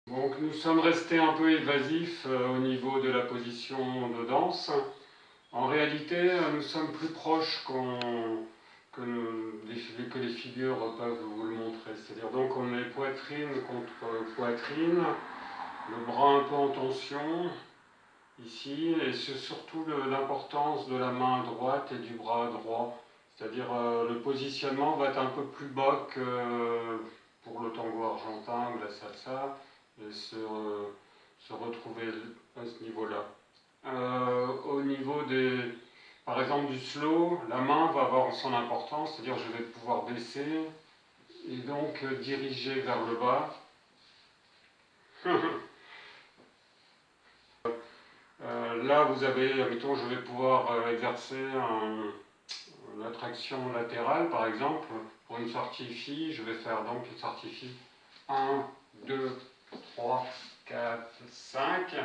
Donc nous sommes restés un peu évasifs au niveau de la position de danse. En réalité, nous sommes plus proches que les figures peuvent vous le montrer. C'est-à-dire donc on est poitrine contre poitrine, le bras un peu en tension ici, et c'est surtout l'importance de la main droite et du bras droit. C'est-à-dire le positionnement va être un peu plus bas que pour le tango argentin ou la salsa, et se retrouver à ce niveau-là. Au niveau par exemple du slow, la main va avoir son importance, c'est-à-dire je vais pouvoir baisser et donc diriger vers le bas. Là, vous avez, admettons, je vais pouvoir exercer l'attraction latérale, par exemple. Pour une sortie phi, je vais faire donc une sortie phi 1, 2, 3, 4, 5.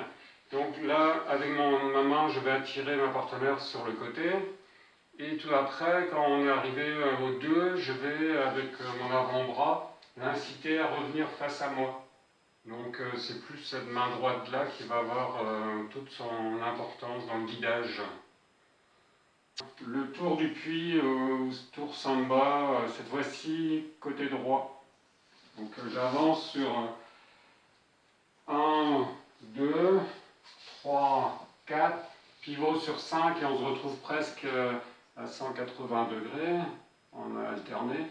Donc là, avec ma main, je vais attirer ma partenaire sur le côté. Et tout après, quand on est arrivé au 2, je vais, avec mon avant-bras, l'inciter à revenir face à moi. Donc c'est plus cette main droite là qui va avoir toute son importance dans le guidage. Le tour du puits, tour samba, cette fois-ci côté droit. Donc j'avance sur 1, 2, 3, 4, pivot sur 5 et on se retrouve presque à 180 degrés. On a alterné.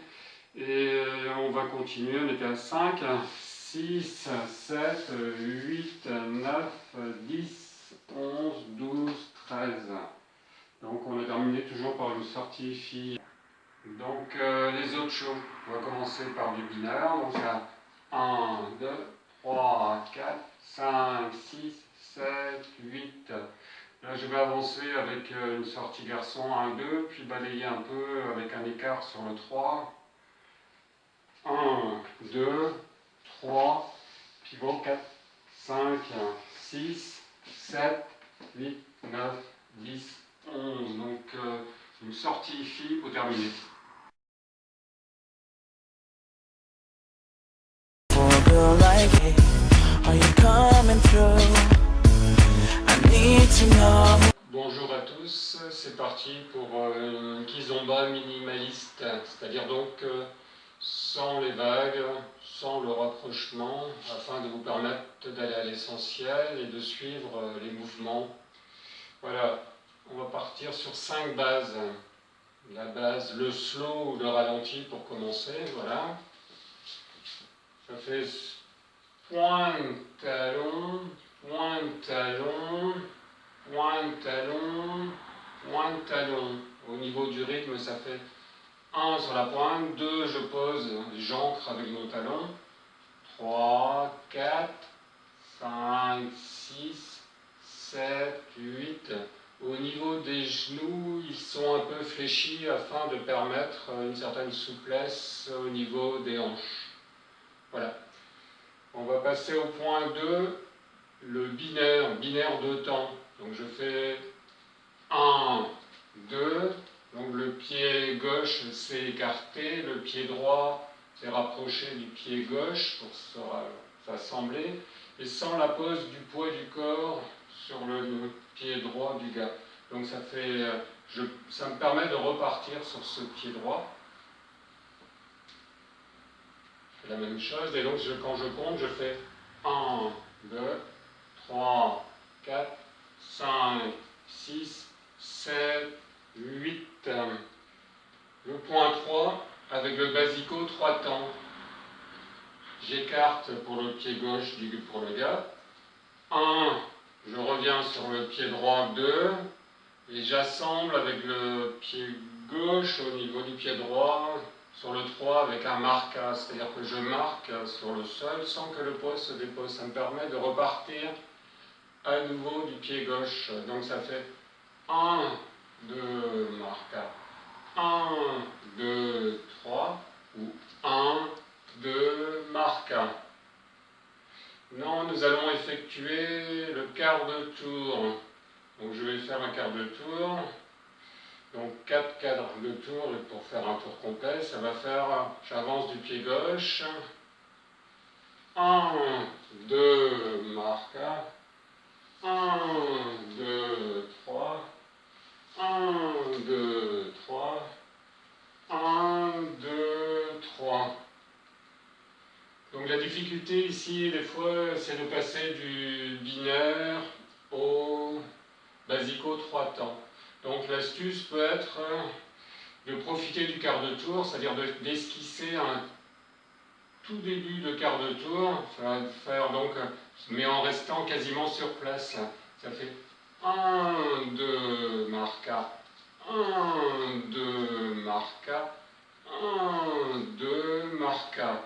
Et on va continuer, on était à 5, 6, 7, 8, 9, 10, 11, 12, 13. Donc on a terminé toujours par une sortie phi. Donc les autres shows, on va commencer par du binaire. Donc ça 1, 2, 3, 4, 5, 6, 7, 8. Là je vais avancer avec une sortie garçon 1, 2, puis balayer un peu avec un écart sur le 3. 1, 2, 3, pivot 4, 5, 6, 7, 8, 9, 10, 11. Donc une sortie phi pour terminer. Bonjour à tous, c'est parti pour une kizomba minimaliste, c'est-à-dire donc sans les vagues, sans le rapprochement, afin de vous permettre d'aller à l'essentiel et de suivre les mouvements. Voilà, on va partir sur 5 bases. La base, le slow ou le ralenti pour commencer, voilà. Ça fait pointe, talon, pointe, talon, pointe, talon, pointe, talon. Au niveau du rythme, ça fait 1 sur la pointe, 2, je pose, j'ancre avec mon talon, 3, 4, 5, 6, 7, 8. Au niveau des genoux, ils sont un peu fléchis afin de permettre une certaine souplesse au niveau des hanches. Voilà. On va passer au point 2, le binaire de temps. Donc je fais 1, 2, donc le pied gauche s'est écarté, le pied droit s'est rapproché du pied gauche pour s'assembler, et sans la pose du poids du corps sur le pied droit du gars. Donc ça me permet de repartir sur ce pied droit. Je fais la même chose, et donc quand je compte, je fais 1, 2, 3, 4, 5, 6, 7, 8. Le point 3, avec le basico, 3 temps. J'écarte pour le pied gauche pour le gars. 1, je reviens sur le pied droit 2, et j'assemble avec le pied gauche au niveau du pied droit sur le 3 avec un marquage, c'est-à-dire que je marque sur le sol sans que le poids se dépose. Ça me permet de repartir à nouveau du pied gauche. Donc ça fait 1, 2, marquage. 1, 2, 3 ou 1, 2, marquage. Non, nous allons effectuer le quart de tour. Donc je vais faire un quart de tour. Donc 4 quarts de tour, et pour faire un tour complet, ça va faire, j'avance du pied gauche, 1, 2, marqua. 1, 2, 3. 1, 2, 3. 1, 2, 3. Donc la difficulté ici, des fois, c'est de passer du binaire au basico 3 temps. Donc l'astuce peut être de profiter du quart de tour, c'est-à-dire d'esquisser un tout début de quart de tour, ça va faire donc, mais en restant quasiment sur place. Ça fait 1, 2, marqua, 1, 2, marqua, 1, 2, marqua.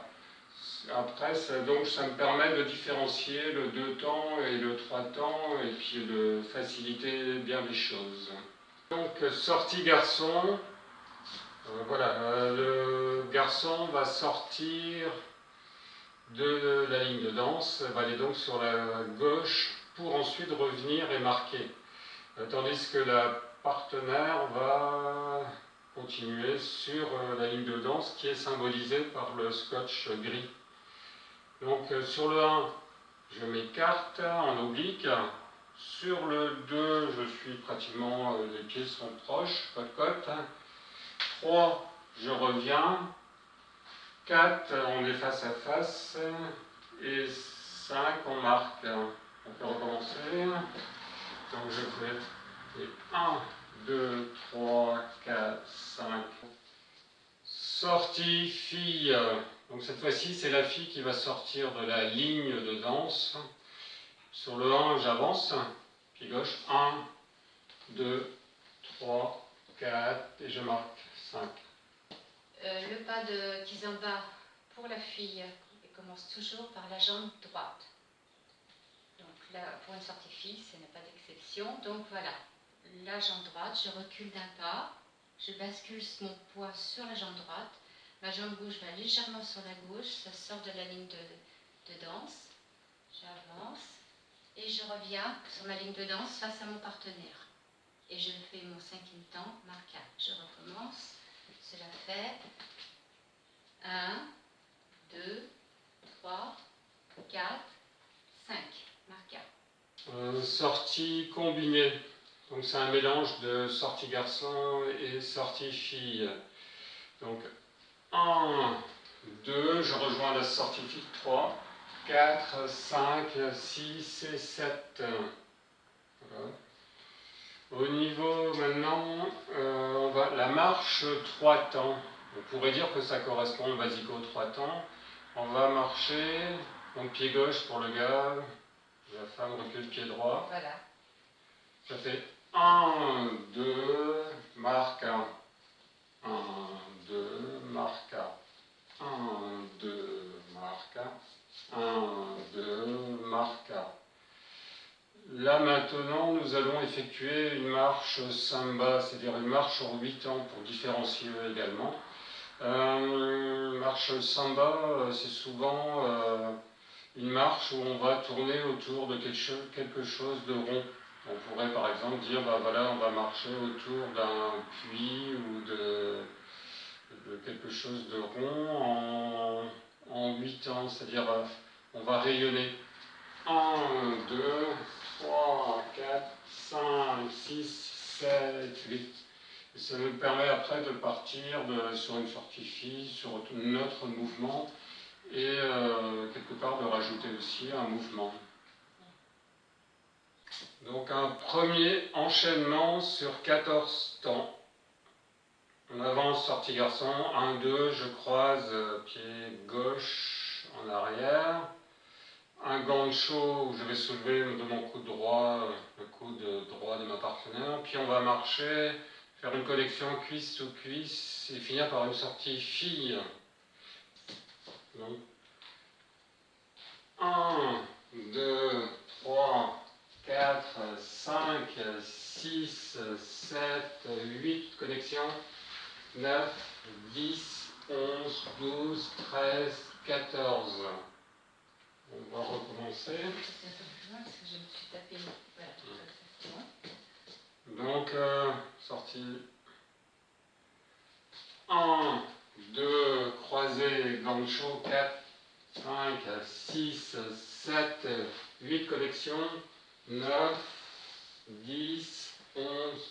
Après, ça me permet de différencier le 2 temps et le 3 temps, et puis de faciliter bien les choses. Donc, sortie garçon. Voilà, le garçon va sortir de la ligne de danse, va aller donc sur la gauche pour ensuite revenir et marquer. Tandis que la partenaire va continuer sur la ligne de danse qui est symbolisée par le scotch gris. Donc sur le 1, je m'écarte en oblique. Sur le 2, je suis pratiquement, les pieds sont proches, côte-côte. 3, je reviens. 4, on est face à face. Et 5, on marque. On peut recommencer. Donc je fais 1, 2, 3, 4, 5. Sortie fille. Donc cette fois-ci, c'est la fille qui va sortir de la ligne de danse. Sur le 1, j'avance. Pied gauche. 1, 2, 3, 4. Et je marque 5. Le pas de kizomba pour la fille, il commence toujours par la jambe droite. Donc là, pour une sortie fille, ce n'est pas d'exception. Donc voilà, la jambe droite, je recule d'un pas, je bascule mon poids sur la jambe droite, ma jambe gauche va légèrement sur la gauche, ça sort de la ligne de danse, j'avance et je reviens sur ma ligne de danse face à mon partenaire. Et je fais mon 5e temps, marquable. Je recommence, cela fait 1, 2, 3, 4, 5, marquable. Sortie combinée. Donc c'est un mélange de sortie garçon et sortie fille. Donc 1, 2, je rejoins la sortie fille, 3, 4, 5, 6 et 7. Voilà. Au niveau maintenant, la marche 3 temps. On pourrait dire que ça correspond au basico 3 temps. On va marcher, donc pied gauche pour le gars, la femme recule pied droit. Voilà. Ça fait 1, 2, marque 1. 1, 2, marque 1. 1, 2, marque 1. 1, 2, marque 1. Là maintenant, nous allons effectuer une marche samba, c'est-à-dire une marche en 8 temps pour différencier également. Marche samba, c'est souvent une marche où on va tourner autour de quelque chose de rond. On pourrait par exemple dire, bah voilà, on va marcher autour d'un puits ou de quelque chose de rond en 8 temps, c'est-à-dire on va rayonner. 1, 2, 3, 4, 5, 6, 7, 8. Et ça nous permet après de partir sur une sortie fille, sur notre mouvement, et quelque part de rajouter aussi un mouvement. Donc un premier enchaînement sur 14 temps. On avance, sortie garçon, 1, 2, je croise, pied gauche en arrière. Un gancho où je vais soulever de mon coude droit, le coude droit de ma partenaire. Puis on va marcher, faire une connexion cuisse sous cuisse et finir par une sortie fille. Donc, 1, 2, 3, 4, 5, 6, 7, 8 connexions. 9, 10, 11, 12, 13, 14. On va recommencer. Parce que je me suis tapé. Voilà. Donc, sortie 1, 2, croisé, gancho, 4, 5, 6, 7, 8 connexions, 9, 10, 11,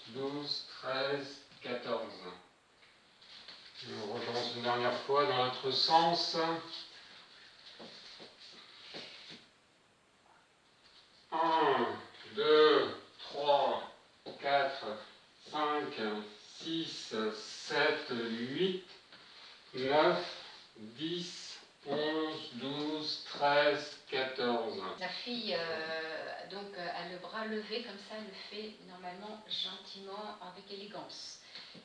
12, 13, 14. Et on recommence une dernière fois dans l'autre sens. 1, 2, 3, 4, 5, 6, 7, 8, 9, 10, 11, 12, 13, 14. La fille, a le bras levé comme ça, elle le fait normalement gentiment, avec élégance.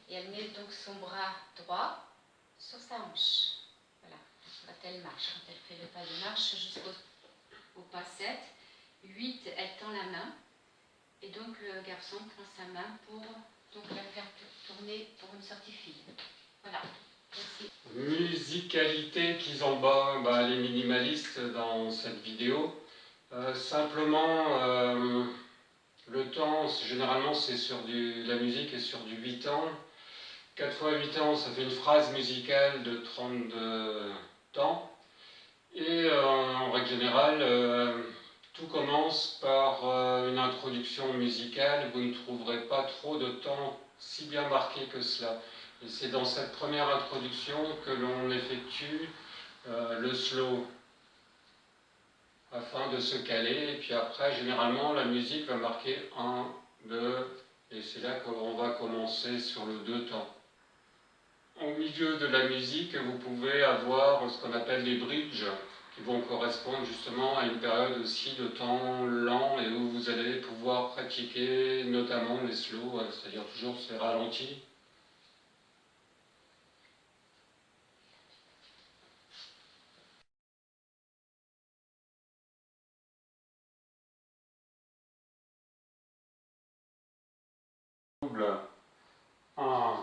Et elle met donc son bras droit sur sa hanche. Voilà, quand elle marche, quand elle fait le pas de marche jusqu'au pas 7. 8, elle tend la main. Et donc le garçon prend sa main pour donc, la faire tourner pour une sortie fille. Voilà. Merci. Musicalité Kizomba, elle est minimaliste dans cette vidéo. Simplement, le temps, généralement, c'est sur la musique est sur du 8 temps. 4 fois 8 temps, ça fait une phrase musicale de 32 temps. Et en règle générale, tout commence par une introduction musicale. Vous ne trouverez pas trop de temps si bien marqué que cela. Et c'est dans cette première introduction que l'on effectue le slow afin de se caler. Et puis après, généralement, la musique va marquer 1, 2, et c'est là qu'on va commencer sur le 2 temps. Au milieu de la musique, vous pouvez avoir ce qu'on appelle des bridges, qui vont correspondre justement à une période aussi de temps lent et où vous allez pouvoir pratiquer notamment les slows, c'est-à-dire toujours ces ralentis. Double 1,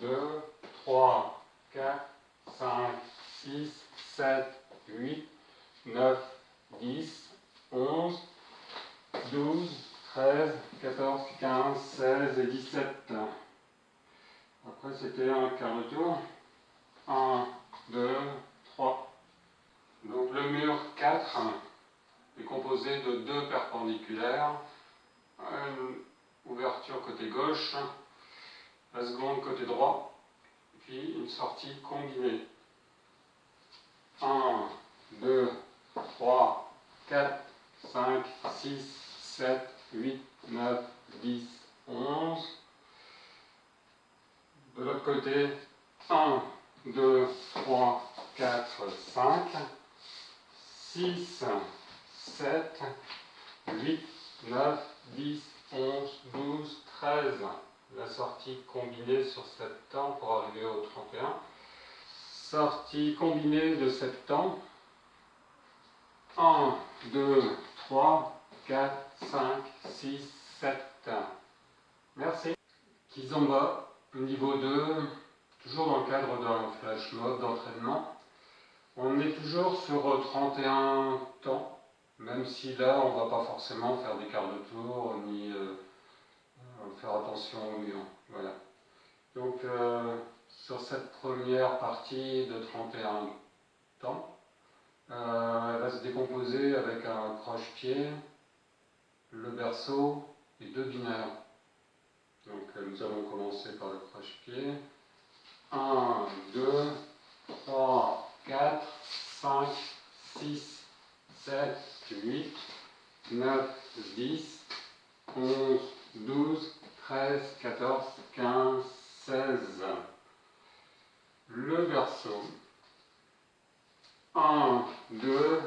2, 3, 4, 5, 6, 7, 8, 9, 10, 11, 12, 13, 14, 15, 16 et 17. Après, c'était un quart de tour. 1, 2, 3. Donc le mur 4 est composé de 2 perpendiculaires. Une ouverture côté gauche, la seconde côté droit, puis une sortie combinée. 1, 2, 3, 4, 5, 6, 7, 8, 9, 10, 11. De l'autre côté, 1, 2, 3, 4, 5, 6, 7, 8, 9, 10, 11, 12, 13. La sortie combinée sur 7 temps pour arriver au 31. Sortie combinée de 7 temps. 1, 2, 3, 4, 5, 6, 7. Merci. Kizomba, niveau 2, toujours dans le cadre d'un flash mob d'entraînement. On est toujours sur 31 temps, même si là on ne va pas forcément faire des quarts de tour ni faire attention au mur. Voilà. Donc sur cette première partie de 31 temps, elle va se décomposer avec un croche-pied, le berceau et 2 binaires. Donc nous allons commencer par le croche-pied. 1, 2, 3, 4, 5, 6, 7, 8, 9, 10, 11, 12, 13, 14, 15, 16. Le berceau. 1, 2,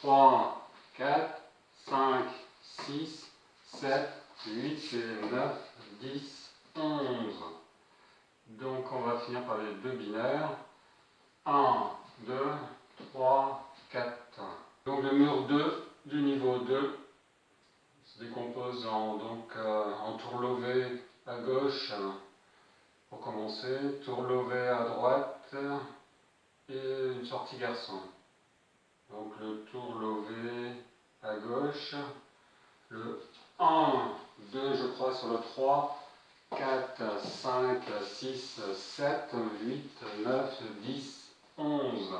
3, 4, 5, 6, 7, 8 et 9, 10, 11. Donc on va finir par les 2 binaires. 1, 2, 3, 4. Donc le mur 2 du niveau 2 se décompose en tour levé à gauche pour commencer, tour levé à droite et une sortie garçon. Donc le tour levé à gauche, le 1, 2 je crois sur le 3, 4, 5, 6, 7, 8, 9, 10, 11.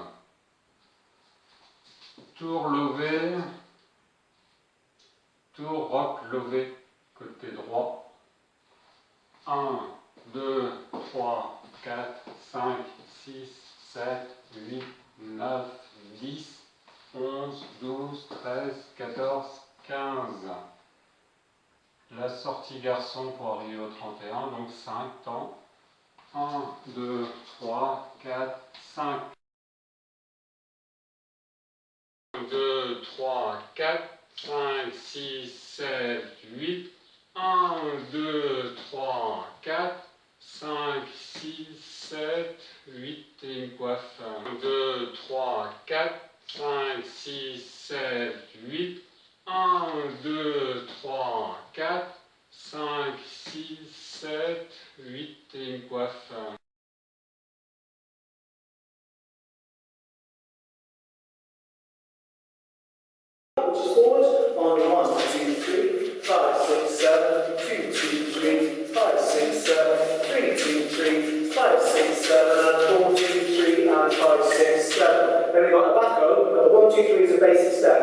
tour lové, tour rock lové, côté droit. 1, 2, 3, 4, 5, 6, 7, 8, 9, 10, 11, 12, 13, 14, 15. La sortie garçon pour arriver au 31, donc 5 temps. 1, 2, 3, 4, 5. 1, 2, 3, 4, 5, 6, 7, 8. 1, 2, 3, 4, 5, 6, 7, 8 et une coiffe. 1, 2, 3, 4, 5, 6, 7, 8. 1, 2, 3, 4, 5, 6, 7, 8 et une coiffe. Forward on 1, 2, 3, 5, 6, 7, 2, 2, 3, 5, 6, 7, 3, 2, 3, 5, 6, 7, and 4, 2, 3, and 5, 6, 7. Then we've got a back up. 1, 2, 3 is a basic step.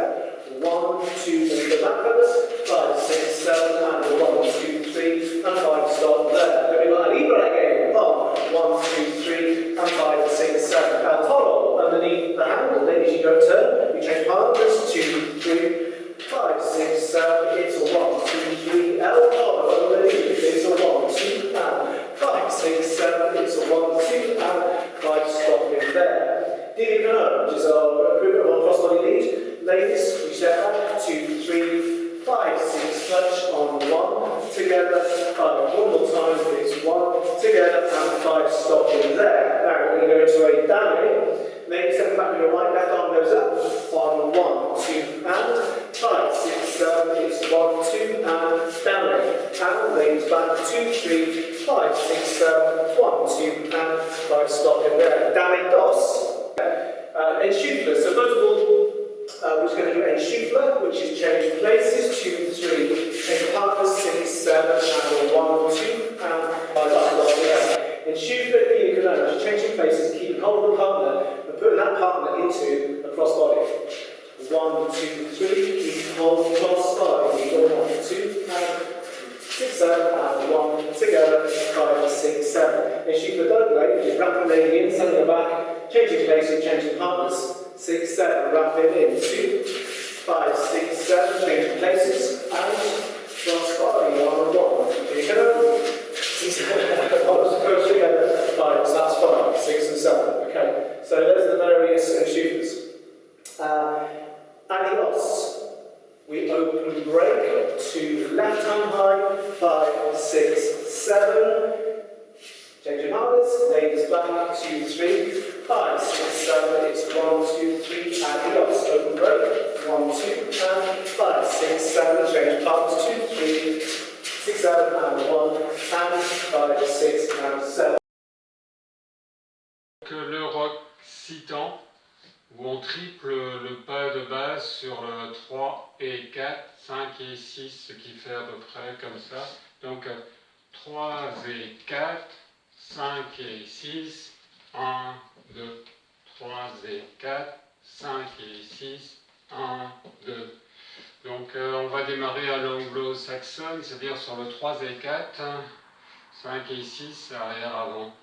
1, 2, 3, the back ups, 5, 6, 7, and 1, 2, 3, and 5, stop there. Then we've got a Libra again. 1, 2, 3, and 5, 6, 7. El Toro underneath the hand, then as you go turn, we change partners, 2, 3, 5, 6, 7, it's a 1, 2, 3, El Toro underneath, it's a 1, 2, and 5, 6, 7, it's a 1, 2, and 5, stop in there. Didi Cano, which is our equivalent of crossbody lead. Ladies, we step back, 2, 3, 5, 6, touch on 1, together, 5, one more time, it's 1, together, and 5, stop in there. Now we're going to go into a dame. Ladies, step back with your right, left arm goes up, on 1, 2, and 5, 6, 7, it's 1, 2, and down. And ladies back, 2, 3, 5, 6, 7, 1, 2, and 5, stop in there. Dame dos. Enchufler. So first of all, we're going to do enchufler, which is change places, 2, 3, change partners, 6, 7, and 1, 2, and 5. Enchufler, you can changing places, keeping hold of the partner, and putting that partner into a crossbody. 1, 2, 3, keep hold, crossbody. 1, 2, and 6, 7, and 1, together, 5, 6, 7. Enchufler third leg, which is wrapping the lady in, sending her back, changing places, changing partners. 6, 7, wrap it in, 2, 5, 6, 7, changing places, and crossbody on 1. Here you go. 6, 7, goes together, 5, so that's 5, 6 and 7. Okay, so there's the various enchufers. Adios. We open break to left hand high, 5, 6, 7. Changing partners, ladies back, 2, 3, 5, 6, 7, it's 1, 2, 3, adios, open break, 1, 2, and 5, 6, 7, change partners, 2, 3, 6, 7, and 1, and 5, 6, and 7. Que le rock 6 temps, où on triple le pas de base sur le 3 et 4, 5 et 6, ce qui fait à peu près comme ça. Donc 3 et 4, 5 et 6, 1, 2, 3 et 4, 5 et 6, 1, 2. Donc on va démarrer à l'anglo-saxonne, c'est-à-dire sur le 3 et 4, 5 et 6, arrière-avant.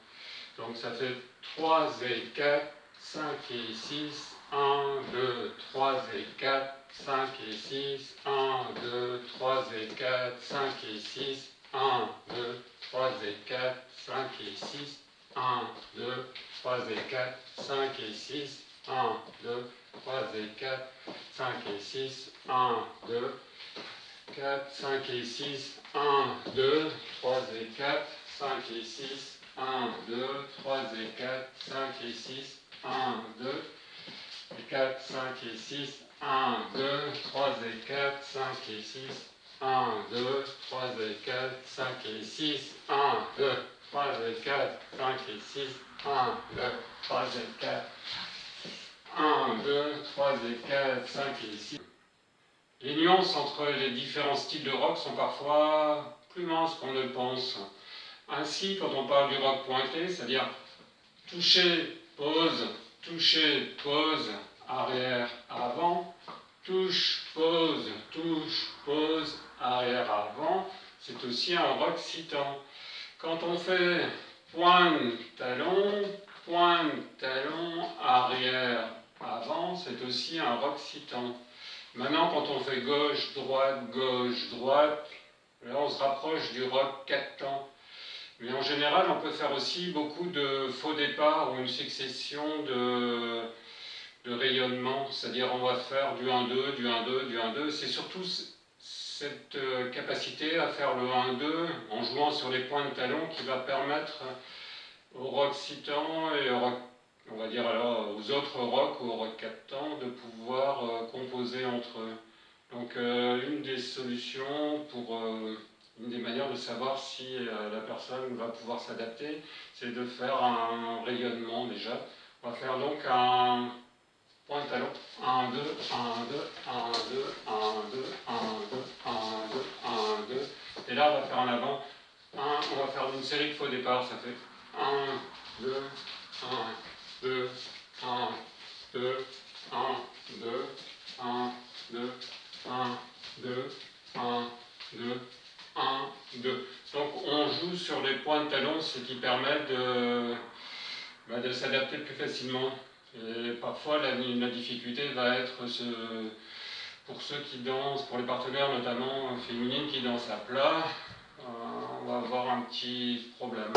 Donc ça fait 3 et 4, 5 et 6, 1, 2, 3 et 4, 5 et 6, 1, 2, 3 et 4, 5 et 6, 1, 2, 3 et 4, 5 et 6, 1, 2, 3 et 4, 5 et 6, 1, 2, 3 et 4, 5 et 6, 1, 2, 4, 5 et 6, 1, 2, 3 et 4, 5 et 6, 1, 2, 3 et 4, 5 et 6, 1, 2, 4, 5 et 6, 1, 2, 3 et 4, 5 et 6, 1, 2, 3 et 4, 5 et 6, 1, 2, 3 et 4, 5 et 6, 1, 2, 3 et 4, 1, 2, 3 et 4, 5 et 6. Les nuances entre les différents styles de rock sont parfois plus minces qu'on ne le pense. Ainsi, quand on parle du rock pointé, c'est-à-dire toucher, pause, arrière, avant. Touche, pause, arrière, avant. C'est aussi un roccitant. Quand on fait pointe, talon, arrière, avant, c'est aussi un roccitant. Maintenant, quand on fait gauche, droite, là on se rapproche du rock 4 temps. Mais en général, on peut faire aussi beaucoup de faux départs ou une succession de rayonnements. C'est-à-dire, on va faire du 1-2, du 1-2, du 1-2. C'est surtout cette capacité à faire le 1-2 en jouant sur les points de talon qui va permettre au roccitant et on va dire alors aux autres rocks ou au rock 4 temps de pouvoir composer entre eux. Donc une des solutions une des manières de savoir si la personne va pouvoir s'adapter, c'est de faire un rayonnement déjà. On va faire donc un point de talon. 1, 2, 1, 2, 1, 2, 1, 2, 1, 2, 1, 2, 1, 2. Et là, on va faire en avant. On va faire une série de faux départs. Ça fait 1, 2, 1, 2, 1, 2, 1, 2, 1, 2, 1, 2, 1, 2, 1, 2. Donc on joue sur les points de talon, ce qui permet de s'adapter plus facilement. Et parfois la difficulté va être pour ceux qui dansent, pour les partenaires notamment féminines qui dansent à plat, on va avoir un petit problème.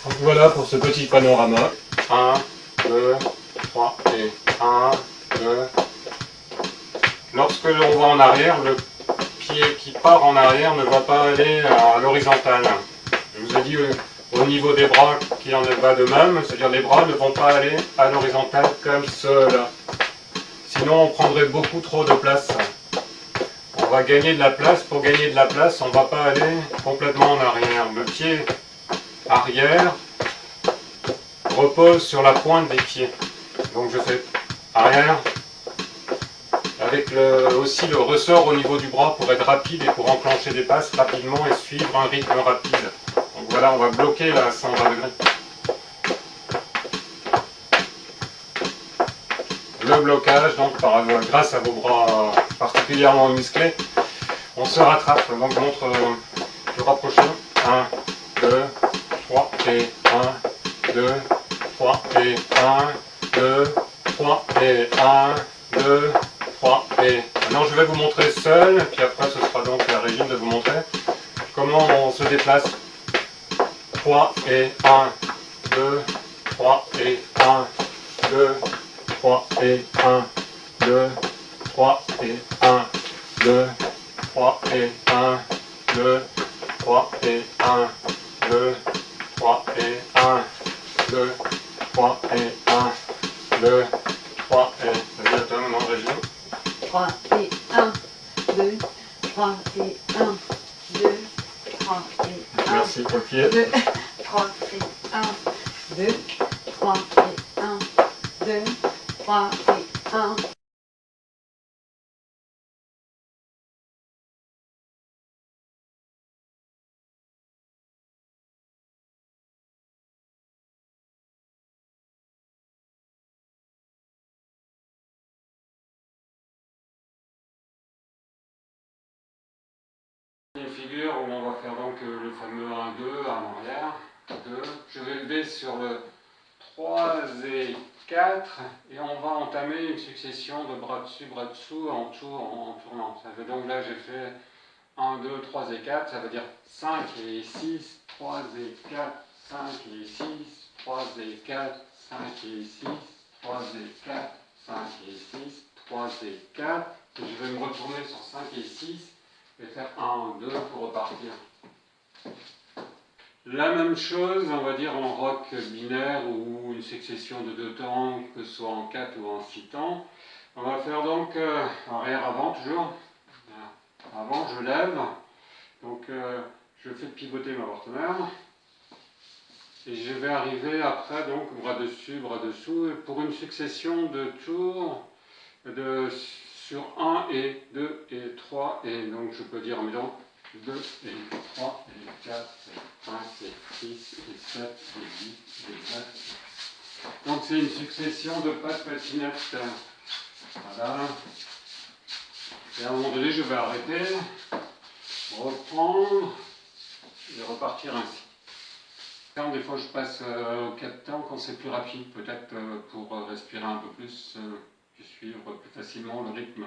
Donc voilà pour ce petit panorama. 1, 2, 3 et 1, 2. Lorsque l'on va en arrière, le pied qui part en arrière ne va pas aller à l'horizontale. Je vous ai dit au niveau des bras qu'il en va de même, c'est-à-dire les bras ne vont pas aller à l'horizontale comme cela. Sinon on prendrait beaucoup trop de place. On va gagner de la place. Pour gagner de la place, on ne va pas aller complètement en arrière. Le pied arrière repose sur la pointe des pieds. Donc je fais arrière avec aussi le ressort au niveau du bras pour être rapide et pour enclencher des passes rapidement et suivre un rythme rapide. Donc voilà, on va bloquer là à 120 degrés. Le blocage, donc grâce à vos bras particulièrement musclés, on se rattrape. Donc je montre le rapprochement. 1, 2, 3 et 1, 2, 3 et 1, 2, 3 et 1, 2, 3 et... Maintenant je vais vous montrer seul, puis après ce sera donc la Régine de vous montrer. comment on se déplace. 3 et 1, 2, 3 et 1, 2, 3 et 1, 2, 3 et 1, 2, 3 et 1, 2, 3 et 1, 2, 3 et 1, 2, 3 et 1, 2, 3 et 3 et 1, 2, 3 et 1, 2, 3 et 1. Merci pour le pied. 2, 3 et 1, 2, 3 et 1, 2, 3 et 1. Une figure où on va faire donc le fameux 1-2 en arrière. 2. Je vais lever sur le 3 et 4 et on va entamer une succession de bras dessus, bras dessous en tournant. Ça veut donc là j'ai fait 1, 2, 3 et 4, ça veut dire 5 et 6, 3 et 4, 5 et 6, 3 et 4, 5 et 6, 3 et 4, 5 et 6, 3 et 4. Et je vais me retourner sur 5 et 6 et faire 1, 2 pour repartir. La même chose, on va dire en rock binaire ou une succession de 2 temps, que ce soit en 4 ou en 6 temps. On va faire donc arrière-avant toujours. Avant, je lève. Donc je fais pivoter ma partenaire. Et je vais arriver après, donc bras dessus, bras dessous, pour une succession de tours sur 1 et 2 et 3. Et donc je peux dire en même temps 2 et 3 et 4 et 5 et 6 et 7 et 8 et 9. Donc c'est une succession de pas de patinettes. Voilà. Et à un moment donné, je vais arrêter, reprendre et repartir ainsi. Des fois, je passe au 4 temps quand c'est plus rapide, peut-être pour respirer un peu plus et suivre plus facilement le rythme.